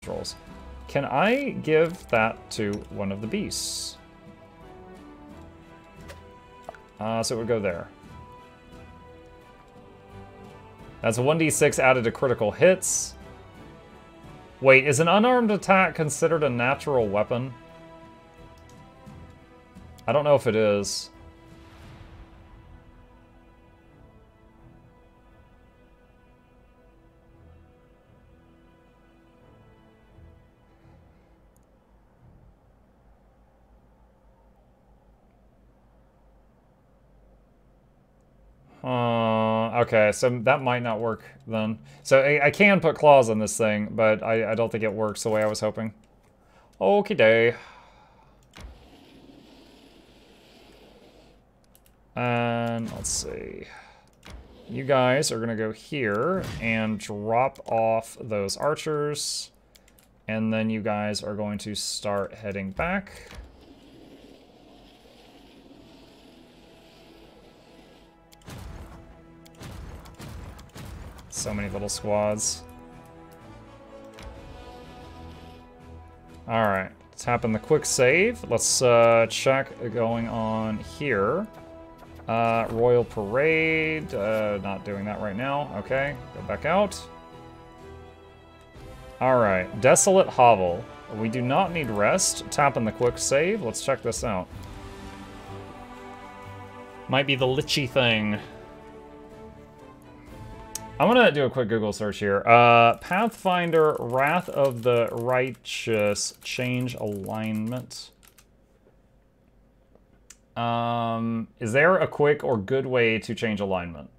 rolls. Can I give that to one of the beasts? So it would go there. That's a 1d6 added to critical hits. Wait, is an unarmed attack considered a natural weapon? I don't know if it is. Okay, so that might not work then. So I can put claws on this thing, but I don't think it works the way I was hoping. Okie day. And let's see. You guys are gonna go here and drop off those archers. And then you guys are going to start heading back. So many little squads. Alright, tap in the quick save. Let's check going on here. Royal Parade, not doing that right now. Okay, go back out. Alright, Desolate Hovel. We do not need rest. Tap in the quick save. Let's check this out. Might be the lichy thing. I'm gonna do a quick Google search here. Pathfinder, Wrath of the Righteous, change alignment. Is there a quick or good way to change alignment?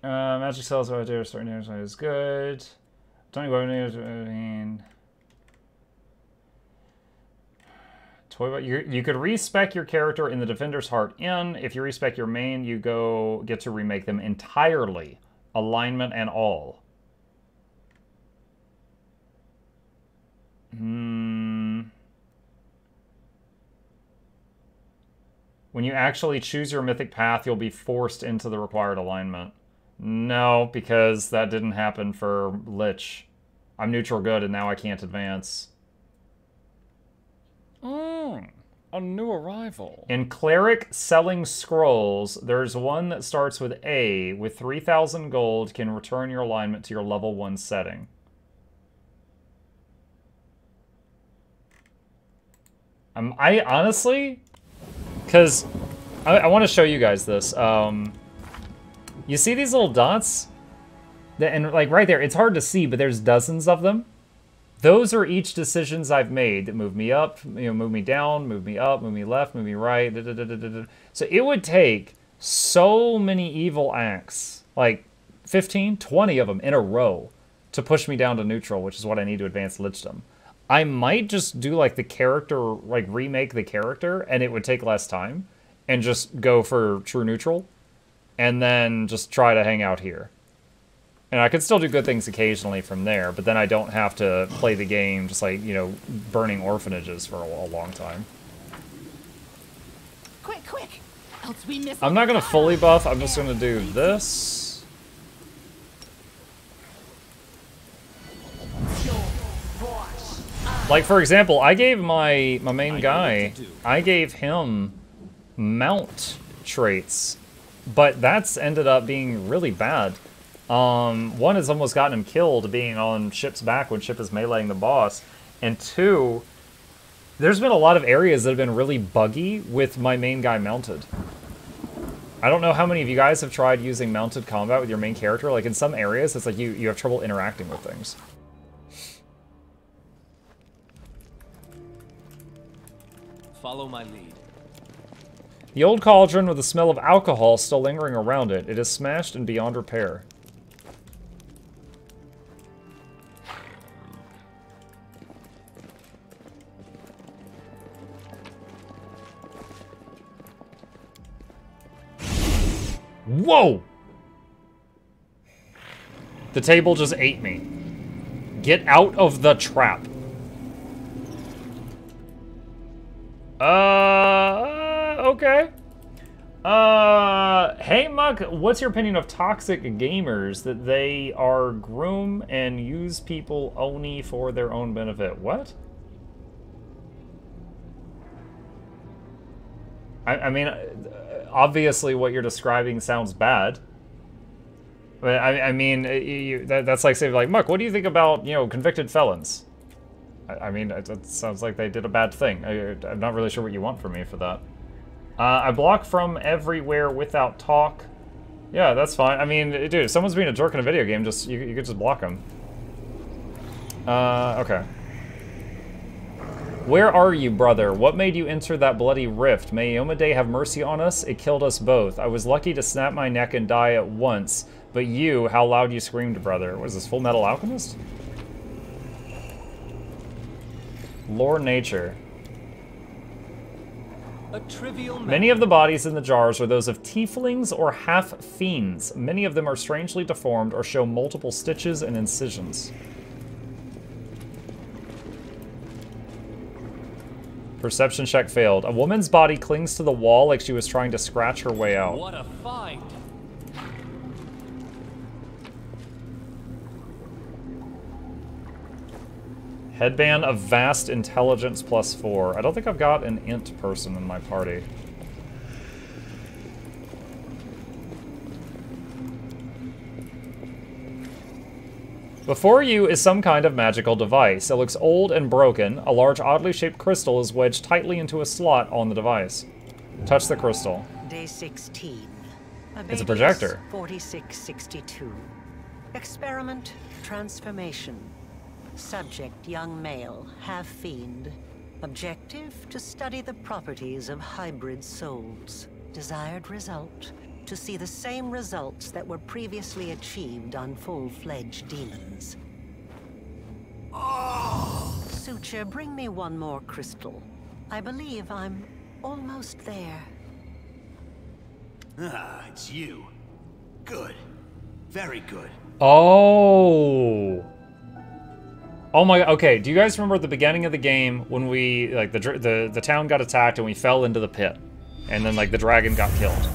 Magic cells right there, certain areas is good. Don't weapon. You could respec your character in the Defender's Heart Inn. If you respec your main, you get to remake them entirely. Alignment and all. When you actually choose your mythic path, you'll be forced into the required alignment. No, because that didn't happen for Lich. I'm neutral good and now I can't advance. A new arrival. In Cleric Selling Scrolls, there's one that starts with A, with 3,000 gold, can return your alignment to your level 1 setting. I honestly, because I want to show you guys this. You see these little dots? And like right there, it's hard to see, but there's dozens of them. Those are each decisions I've made that move me up, move me down, move me up, move me left, move me right. So it would take so many evil acts, like 15, 20 of them in a row, to push me down to neutral, which is what I need to advance Lichdom. I might just do like the character, like remake the character, and it would take less time, and just go for true neutral, and then just try to hang out here. And I could still do good things occasionally from there, but then I don't have to play the game just like, burning orphanages for a long time. Quick, quick! Else we miss. I'm not gonna fully buff, I'm just gonna do this. Like for example, I gave my main guy, I gave him mount traits, but that's ended up being really bad. One has almost gotten him killed being on Ship's back when Ship is meleeing the boss. And two, there's been a lot of areas that have been really buggy with my main guy mounted. I don't know how many of you guys have tried using mounted combat with your main character. Like in some areas, it's like you have trouble interacting with things. Follow my lead. The old cauldron with the smell of alcohol still lingering around it. It is smashed and beyond repair. Whoa! The table just ate me. Get out of the trap. Okay. Hey Muck, what's your opinion of toxic gamers that they are groom and use people only for their own benefit? What? I mean, obviously what you're describing sounds bad. But I mean, that's like saying, like, Muck, what do you think about, you know, convicted felons? I mean, it sounds like they did a bad thing. I'm not really sure what you want from me for that. I block from everywhere without talk. Yeah, that's fine. I mean, dude, if someone's being a jerk in a video game, just you could just block them. Okay. Where are you, brother? What made you enter that bloody rift? May Yomade have mercy on us. It killed us both. I was lucky to snap my neck and die at once. But you, how loud you screamed, brother. What is this, Full Metal Alchemist? Lore nature. A trivial Many of the bodies in the jars are those of tieflings or half-fiends. Many of them are strangely deformed or show multiple stitches and incisions. Perception check failed. A woman's body clings to the wall like she was trying to scratch her way out. What a find! Headband of vast intelligence +4. I don't think I've got an int person in my party. Before you is some kind of magical device. It looks old and broken. A large, oddly shaped crystal is wedged tightly into a slot on the device. Touch the crystal. Day 16. It's a projector. 4662. Experiment, transformation. Subject, young male, half-fiend. Objective, to study the properties of hybrid souls. Desired result, to see the same results that were previously achieved on full-fledged demons. Oh. Suture, bring me one more crystal. I believe I'm almost there. Ah, it's you. Good. Very good. Oh. Oh my, okay, do you guys remember at the beginning of the game when we, like, the town got attacked and we fell into the pit? And then, like, the dragon got killed.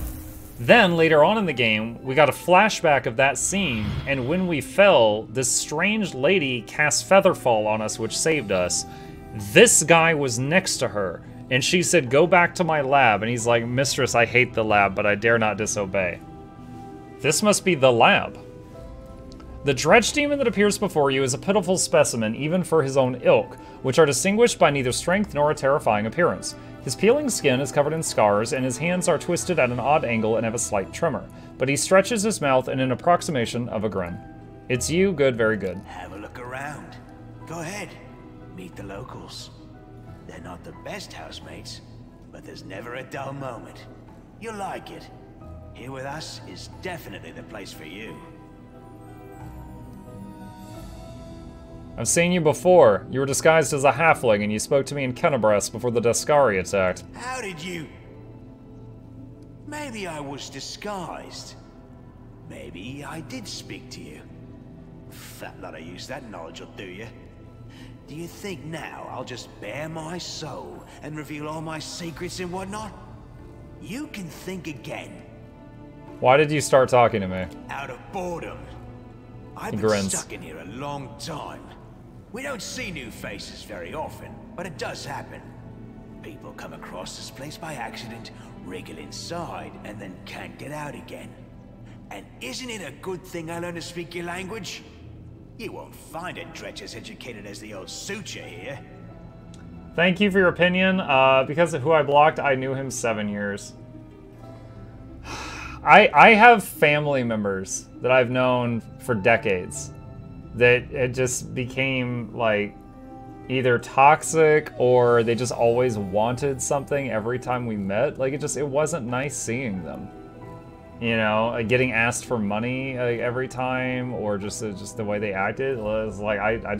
Then, later on in the game, we got a flashback of that scene, and when we fell, this strange lady cast Featherfall on us, which saved us. This guy was next to her, and she said, go back to my lab, and he's like, Mistress, I hate the lab, but I dare not disobey. This must be the lab. The dredge demon that appears before you is a pitiful specimen, even for his own ilk, which are distinguished by neither strength nor a terrifying appearance. His peeling skin is covered in scars, and his hands are twisted at an odd angle and have a slight tremor, but he stretches his mouth in an approximation of a grin. It's you, good, very good. Have a look around. Go ahead. Meet the locals. They're not the best housemates, but there's never a dull moment. You'll like it. Here with us is definitely the place for you. I've seen you before. You were disguised as a halfling, and you spoke to me in Kennebress before the Deskari attacked. How did you... Maybe I was disguised. Maybe I did speak to you. Fat lot of use that knowledge will do you. Do you think now I'll just bare my soul and reveal all my secrets and whatnot? You can think again. Why did you start talking to me? Out of boredom. I've been stuck in here a long time. We don't see new faces very often, but it does happen. People come across this place by accident, wriggle inside, and then can't get out again. And isn't it a good thing I learned to speak your language? You won't find a dredge as educated as the old Suture here. Thank you for your opinion. Because of who I blocked, I knew him 7 years. I have family members that I've known for decades that it just became like either toxic or they just always wanted something every time we met. Like it wasn't nice seeing them. You know, like getting asked for money like, every time, or just the way they acted was like I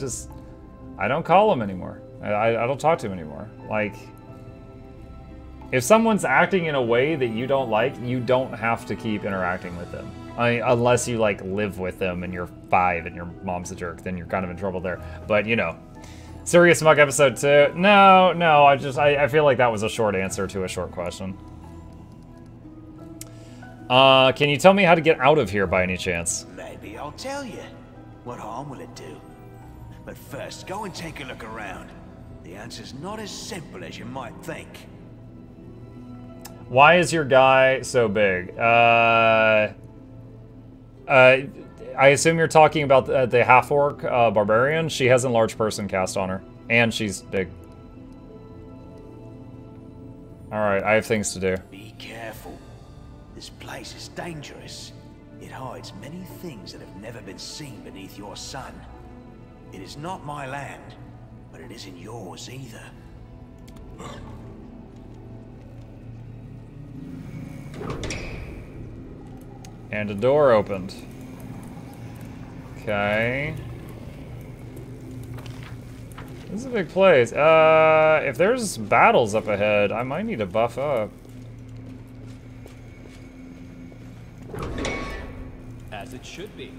don't call them anymore. I don't talk to them anymore. Like, if someone's acting in a way that you don't like, you don't have to keep interacting with them. Unless you, like, live with them and you're 5 and your mom's a jerk, then you're kind of in trouble there. But, you know. Serious Mug episode 2. No, I feel like that was a short answer to a short question. Can you tell me how to get out of here by any chance? Maybe I'll tell you. What harm will it do? But first, go and take a look around. The answer's not as simple as you might think. Why is your guy so big? I assume you're talking about the half-orc barbarian. She has a large person cast on her. And she's big. Alright, I have things to do. Be careful. This place is dangerous. It hides many things that have never been seen beneath your sun. It is not my land, but it isn't yours either. And a door opened. Okay. This is a big place. If there's battles up ahead, I might need to buff up. As it should be.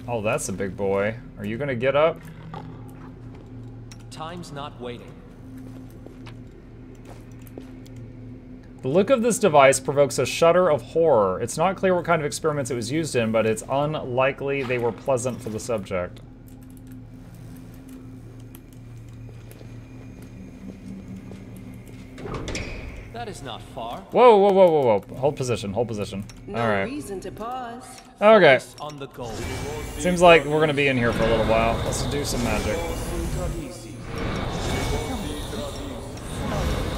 Oh, that's a big boy. Are you gonna get up? Time's not waiting. The look of this device provokes a shudder of horror. It's not clear what kind of experiments it was used in, but it's unlikely they were pleasant for the subject. That is not far. Whoa, whoa, whoa, whoa, whoa. Hold position, hold position. All right. Reason to pause. Okay. Focus on the goal. Seems like we're gonna be in here for a little while. Let's do some magic.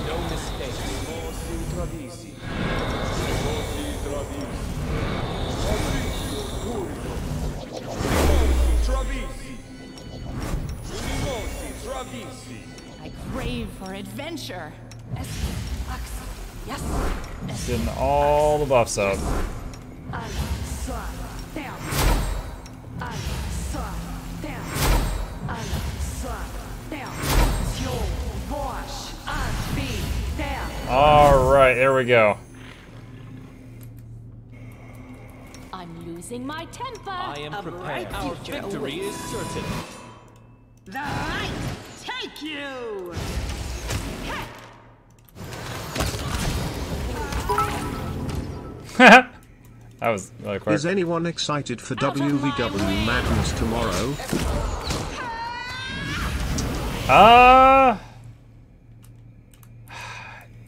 No mistake. I crave for adventure. Yes. Getting all the buffs up. All right, there we go. I'm losing my temper. I am prepared. Our victory is certain. The light take you. That was really quick. Is anyone excited for WVW Madness tomorrow?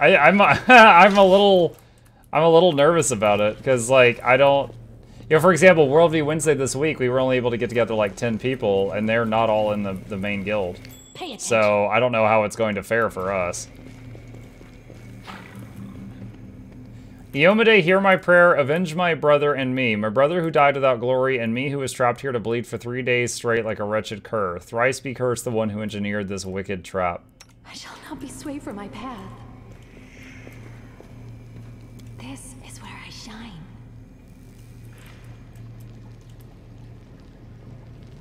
I'm a little nervous about it because like I don't, you know, for example, World v Wednesday this week we were only able to get together like 10 people and they're not all in the main guild, so I don't know how it's going to fare for us. Iomade, hear my prayer, avenge my brother and me, my brother who died without glory, and me who was trapped here to bleed for 3 days straight like a wretched cur. Thrice be cursed the one who engineered this wicked trap. I shall not be swayed from my path. This is where I shine.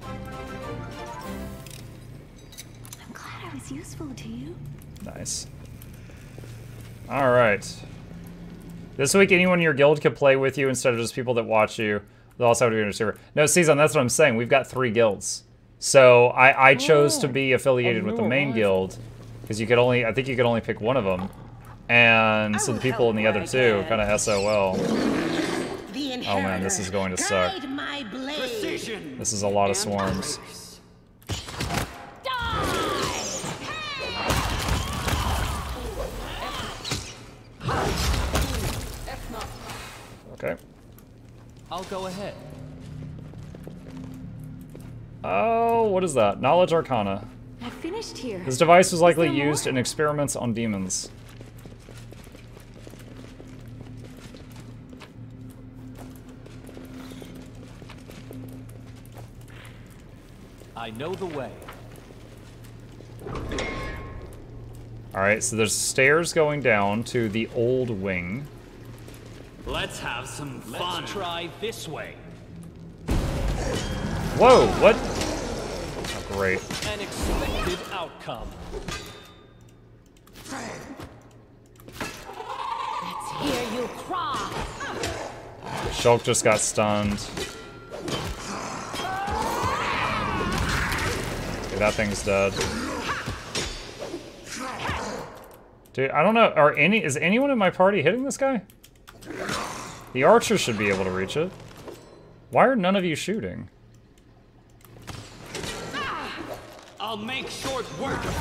I'm glad I was useful to you. Nice. All right. This week, anyone in your guild can play with you instead of just people that watch you. They'll also have to be on a server. No, Cezanne, that's what I'm saying. We've got 3 guilds. So I chose to be affiliated with the main guild because you could only, I think you could only pick one of them. And so the people in the other 2 kind of SOL. Oh man, this is going to suck. This is a lot of swarms. Okay. I'll go ahead. Oh, what is that? Knowledge Arcana. I finished here. This device was likely used in experiments on demons. I know the way. Alright, so there's stairs going down to the old wing. Let's have some fun. Let's try this way. Whoa, what? Oh, great. An expected outcome. Let's hear you cry. Shulk just got stunned. Okay, that thing's dead. Dude, I don't know. Is anyone in my party hitting this guy? The archers should be able to reach it. Why are none of you shooting? I'll make short work of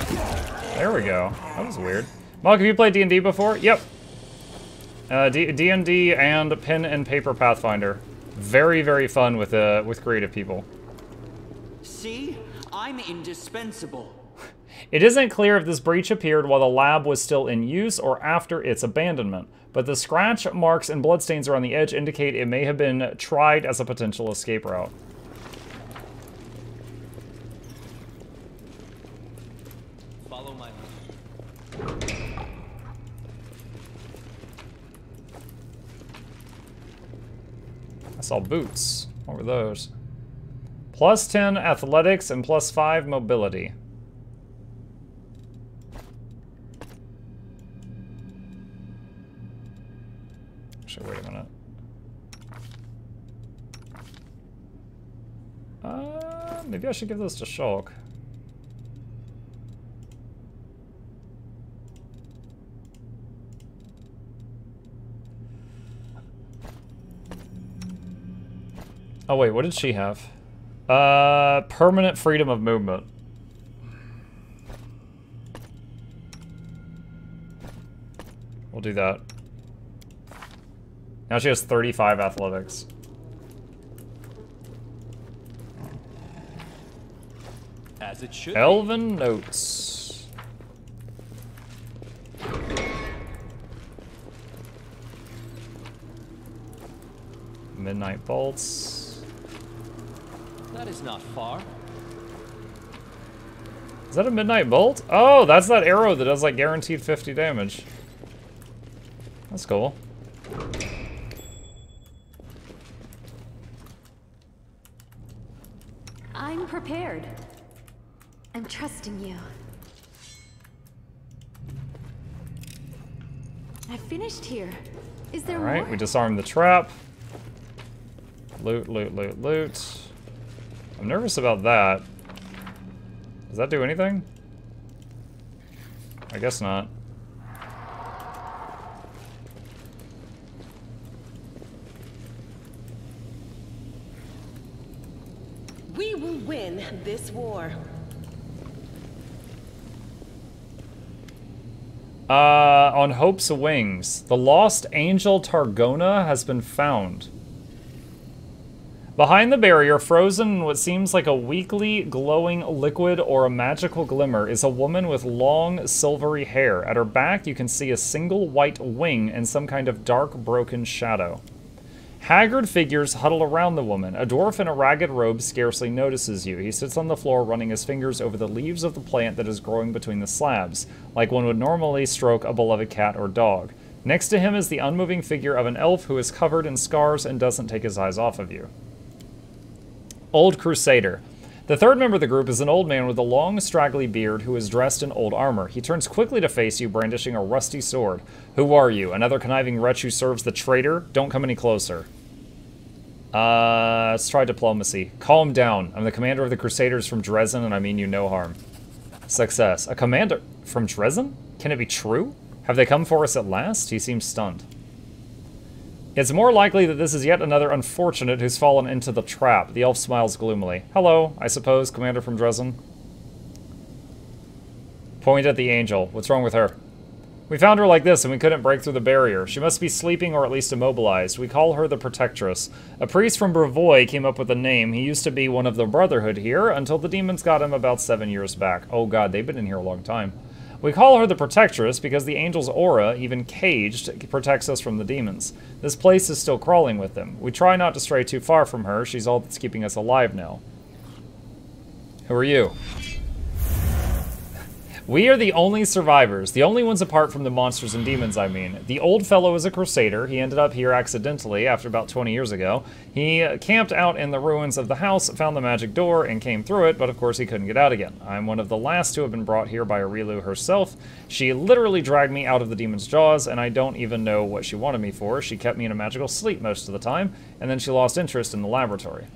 this. There we go. That was weird. Mark, have you played D&D before? Yep. D&D and pen and paper Pathfinder. Very, very fun with creative people. See? I'm indispensable. It isn't clear if this breach appeared while the lab was still in use or after its abandonment, but the scratch marks and bloodstains around the edge indicate it may have been tried as a potential escape route. Follow my lead. I saw boots. What were those? Plus 10 athletics and plus 5 mobility. Actually, wait a minute. Maybe I should give this to Shulk. Oh wait, what did she have? Permanent freedom of movement. We'll do that. Now she has 35 athletics. As it should. Elven notes. Midnight bolts. That is not far. Is that a midnight bolt? Oh, that's that arrow that does like guaranteed 50 damage. That's cool. I'm prepared. I'm trusting you. I finished here. Is there more? Alright, we disarmed the trap. Loot, loot, loot, loot. I'm nervous about that. Does that do anything? I guess not. We will win this war. On Hope's Wings, the lost angel Targona has been found. Behind the barrier, frozen in what seems like a weakly glowing liquid or a magical glimmer, is a woman with long, silvery hair. At her back, you can see a single white wing and some kind of dark, broken shadow. Haggard figures huddle around the woman. A dwarf in a ragged robe scarcely notices you. He sits on the floor, running his fingers over the leaves of the plant that is growing between the slabs, like one would normally stroke a beloved cat or dog. Next to him is the unmoving figure of an elf who is covered in scars and doesn't take his eyes off of you. Old Crusader. The third member of the group is an old man with a long, straggly beard who is dressed in old armor. He turns quickly to face you, brandishing a rusty sword. Who are you? Another conniving wretch who serves the traitor? Don't come any closer. Let's try diplomacy. Calm down. I'm the commander of the Crusaders from Dresden, and I mean you no harm. Success. A commander from Dresden? Can it be true? Have they come for us at last? He seems stunned. It's more likely that this is yet another unfortunate who's fallen into the trap. The elf smiles gloomily. Hello, I suppose, Commander from Dresden. Point at the angel. What's wrong with her? We found her like this, and we couldn't break through the barrier. She must be sleeping or at least immobilized. We call her the Protectress. A priest from Brevoy came up with the name. He used to be one of the Brotherhood here until the demons got him about 7 years back. Oh god, they've been in here a long time. We call her the Protectress because the angel's aura, even caged, protects us from the demons. This place is still crawling with them. We try not to stray too far from her. She's all that's keeping us alive now. Who are you? We are the only survivors, the only ones apart from the monsters and demons, I mean. The old fellow is a Crusader. He ended up here accidentally after about 20 years ago. He camped out in the ruins of the house, found the magic door, and came through it, but of course he couldn't get out again. I'm one of the last to have been brought here by Arilu herself. She literally dragged me out of the demon's jaws, and I don't even know what she wanted me for. She kept me in a magical sleep most of the time, and then she lost interest in the laboratory.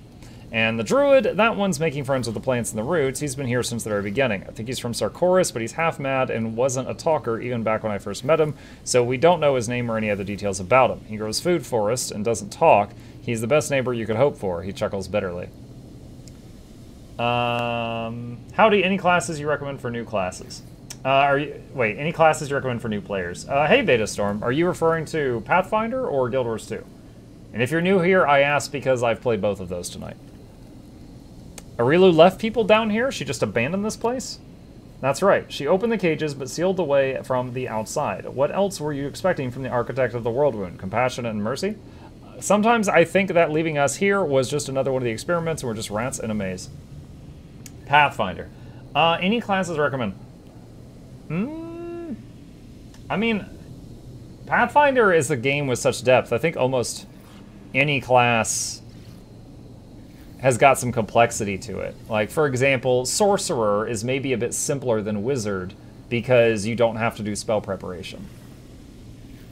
And the druid, that one's making friends with the plants and the roots. He's been here since the very beginning. I think he's from Sarkoris, but he's half mad and wasn't a talker even back when I first met him, so we don't know his name or any other details about him. He grows food for us and doesn't talk. He's the best neighbor you could hope for. He chuckles bitterly. Howdy, any classes you recommend for new classes? Any classes you recommend for new players? Hey, Beta Storm, are you referring to Pathfinder or Guild Wars 2? And if you're new here, I ask because I've played both of those tonight. Arilu left people down here? She just abandoned this place? That's right. She opened the cages but sealed the way from the outside. What else were you expecting from the architect of the world wound? Compassion and mercy? Sometimes I think that leaving us here was just another one of the experiments and we're just rats in a maze. Pathfinder. Any classes recommend? I mean, Pathfinder is a game with such depth. I think almost any class has got some complexity to it. Like, for example, Sorcerer is maybe a bit simpler than Wizard because you don't have to do spell preparation.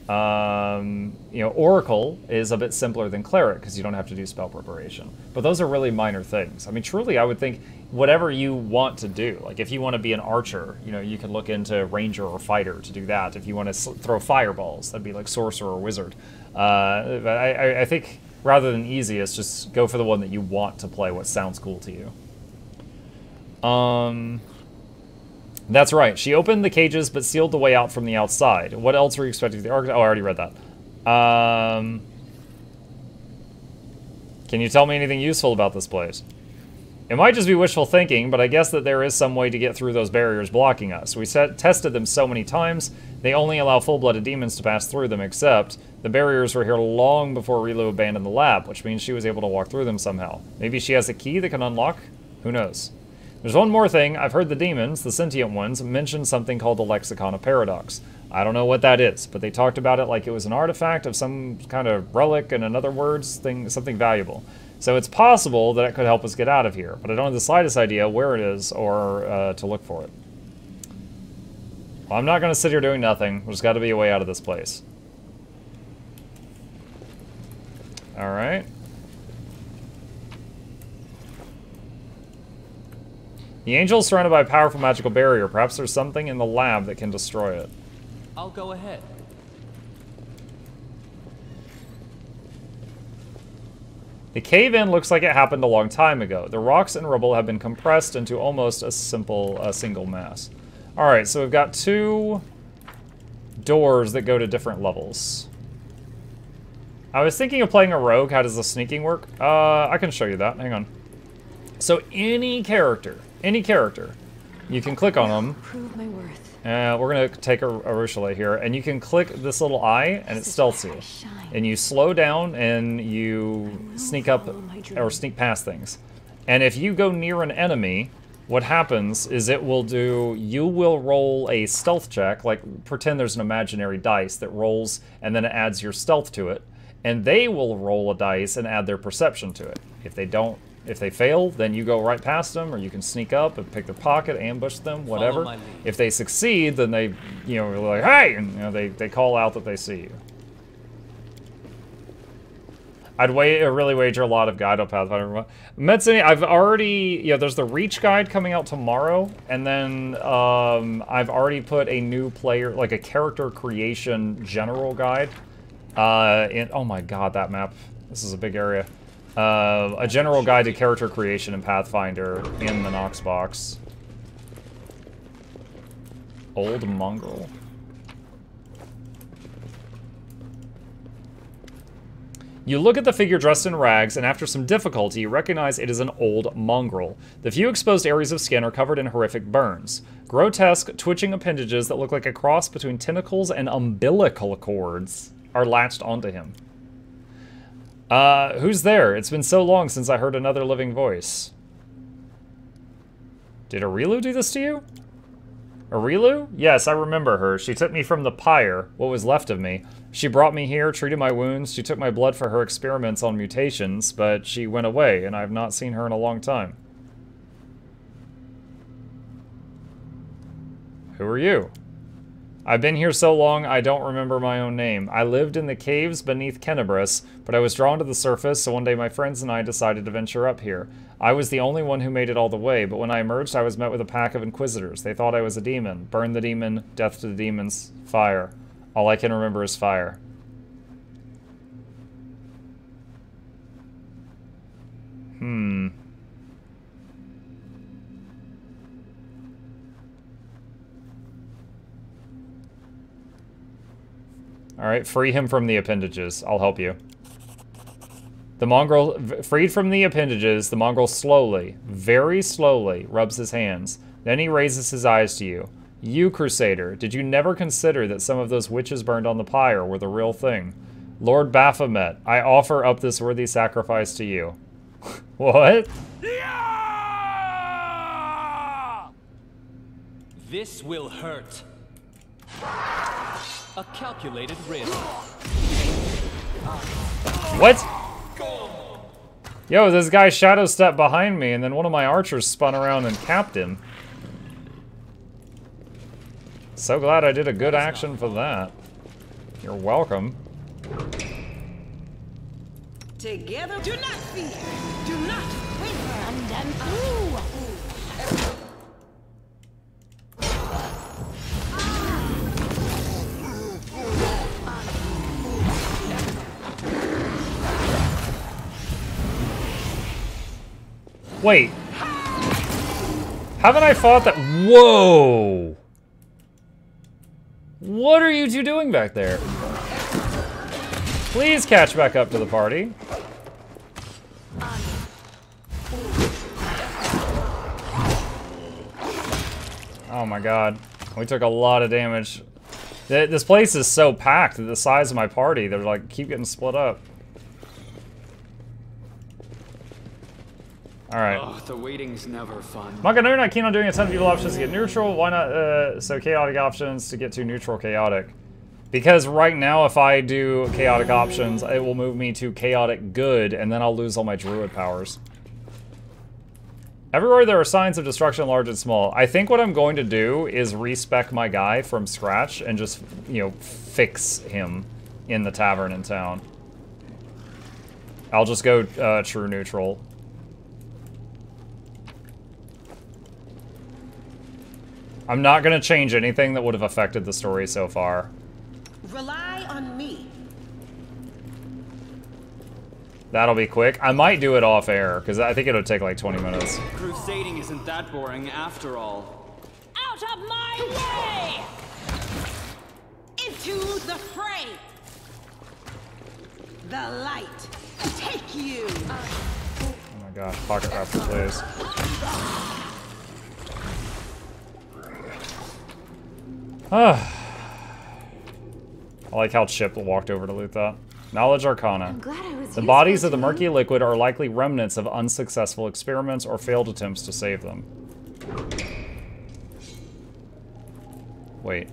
You know, Oracle is a bit simpler than Cleric because you don't have to do spell preparation. But those are really minor things. I mean, truly, I would think whatever you want to do. Like, if you want to be an archer, you know, you can look into Ranger or Fighter to do that. If you want to throw fireballs, that'd be like Sorcerer or Wizard. But I think rather than easiest, just go for the one that you want to play, what sounds cool to you. That's right. She opened the cages but sealed the way out from the outside. What else were you expecting? Oh, I already read that. Can you tell me anything useful about this place? It might just be wishful thinking, but I guess that there is some way to get through those barriers blocking us. We tested them so many times, they only allow full-blooded demons to pass through them, except the barriers were here long before Rilu abandoned the lab, which means she was able to walk through them somehow. Maybe she has a key that can unlock? Who knows? There's one more thing. I've heard the demons, the sentient ones, mention something called the Lexicon of Paradox. I don't know what that is, but they talked about it like it was an artifact of some kind of relic, and in other words, something valuable. So it's possible that it could help us get out of here, but I don't have the slightest idea where it is or to look for it. Well, I'm not going to sit here doing nothing. There's got to be a way out of this place. Alright. The angel is surrounded by a powerful magical barrier. Perhaps there's something in the lab that can destroy it. I'll go ahead. The cave-in looks like it happened a long time ago. The rocks and rubble have been compressed into almost a single mass. Alright, so we've got two doors that go to different levels. I was thinking of playing a rogue. How does the sneaking work? I can show you that. Hang on. So any character, you can click on them. Prove my worth. We're gonna take a Rochelet here, and you can click this little eye, and it stealths you. And you slow down, and you sneak up, or sneak past things. And if you go near an enemy, what happens is you will roll a stealth check, like pretend there's an imaginary dice that rolls, and then it adds your stealth to it. And they will roll a dice and add their perception to it. If they fail, then you go right past them, or you can sneak up and pick their pocket, ambush them, whatever. If they succeed, then they, are like, hey, and they call out that they see you. I'd really wager a lot of guide on Pathfinder. Metzini, I've already, there's the Reach guide coming out tomorrow, and then I've already put a new player, like a character creation general guide. Oh my god, that map. This is a big area. A general guide to character creation in Pathfinder in the Nox box. Old Mongrel. You look at the figure dressed in rags, and after some difficulty, you recognize it is an old mongrel. The few exposed areas of skin are covered in horrific burns. Grotesque, twitching appendages that look like a cross between tentacles and umbilical cords are latched onto him. Who's there? It's been so long since I heard another living voice. Did Arilu do this to you? Arilu? Yes, I remember her. She took me from the pyre, what was left of me. She brought me here, treated my wounds, she took my blood for her experiments on mutations, but she went away, and I've not seen her in a long time. Who are you? I've been here so long, I don't remember my own name. I lived in the caves beneath Kenebris, but I was drawn to the surface, so one day my friends and I decided to venture up here. I was the only one who made it all the way, but when I emerged, I was met with a pack of inquisitors. They thought I was a demon. Burn the demon, death to the demons, fire. All I can remember is fire. Alright, free him from the appendages. I'll help you. The mongrel, freed from the appendages, the mongrel slowly, very slowly, rubs his hands. Then he raises his eyes to you. You, Crusader, did you never consider that some of those witches burned on the pyre were the real thing? Lord Baphomet, I offer up this worthy sacrifice to you. What? This will hurt. A calculated risk. What? Yo, this guy shadow stepped behind me and then one of my archers spun around and capped him. So glad I did a good action for that. You're welcome. Together, do not fear. Do not waver. And then through. Wait. Haven't I fought that? Whoa! What are you two doing back there? Please catch back up to the party. Oh my god. We took a lot of damage. This place is so packed, the size of my party, they're like, keep getting split up. Alright. Oh, the waiting's never fun. Maka, no, you're not keen on doing a ton of evil options to get neutral. Why not, so chaotic options to get to neutral chaotic? Because right now, if I do chaotic options, it will move me to chaotic good, and then I'll lose all my druid powers. Everywhere there are signs of destruction, large and small. I think what I'm going to do is respec my guy from scratch and just, you know, fix him in the tavern in town. I'll just go true neutral. I'm not going to change anything that would have affected the story so far. Rely on me. That'll be quick. I might do it off air, because I think it'll take like 20 minutes. Crusading isn't that boring after all. Out of my way! Into the fray. The light. Take you. Oh my gosh, pocket raptor, please. I like how Chip walked over to loot that. Knowledge Arcana. I'm glad I was The bodies of the murky liquid are likely remnants of unsuccessful experiments or failed attempts to save them. Wait.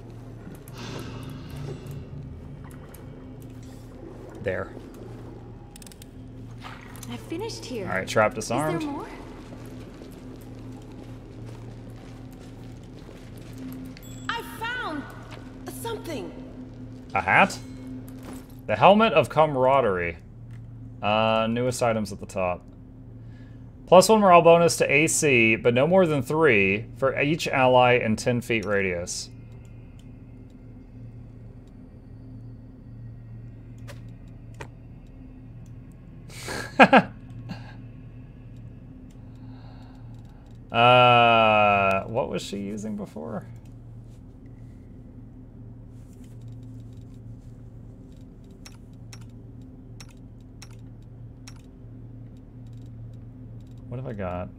There. I finished here. Alright, trap disarmed. Is there more? I found something. A hat? The Helmet of Camaraderie. Newest items at the top. +1 morale bonus to AC, but no more than 3 for each ally in 10 feet radius. What was she using before? What have I got?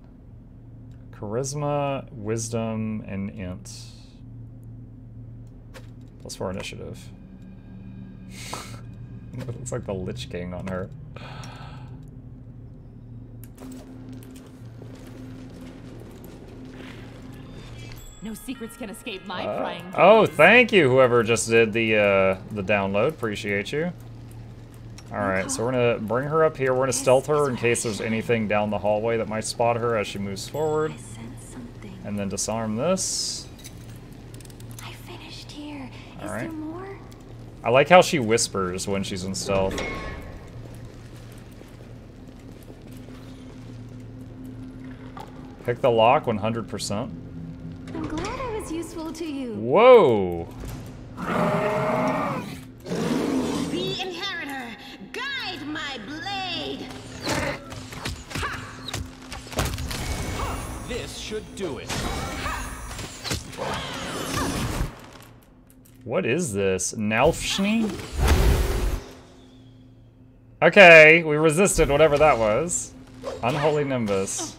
Charisma, Wisdom, and Int. +4 initiative. It looks like the Lich King on her. No secrets can escape my prying gaze. Oh, thank you, whoever just did the download. Appreciate you. Alright, so we're gonna bring her up here. We're gonna stealth her in case there's anything down the hallway that might spot her as she moves forward. I sense something. And then disarm this. I finished here. there more? I like how she whispers when she's in stealth. Pick the lock 100%. I'm glad I was useful to you. Whoa! The inheritor, guide my blade. This should do it. What is this? Nalfshni? Okay, we resisted whatever that was. Unholy Nimbus.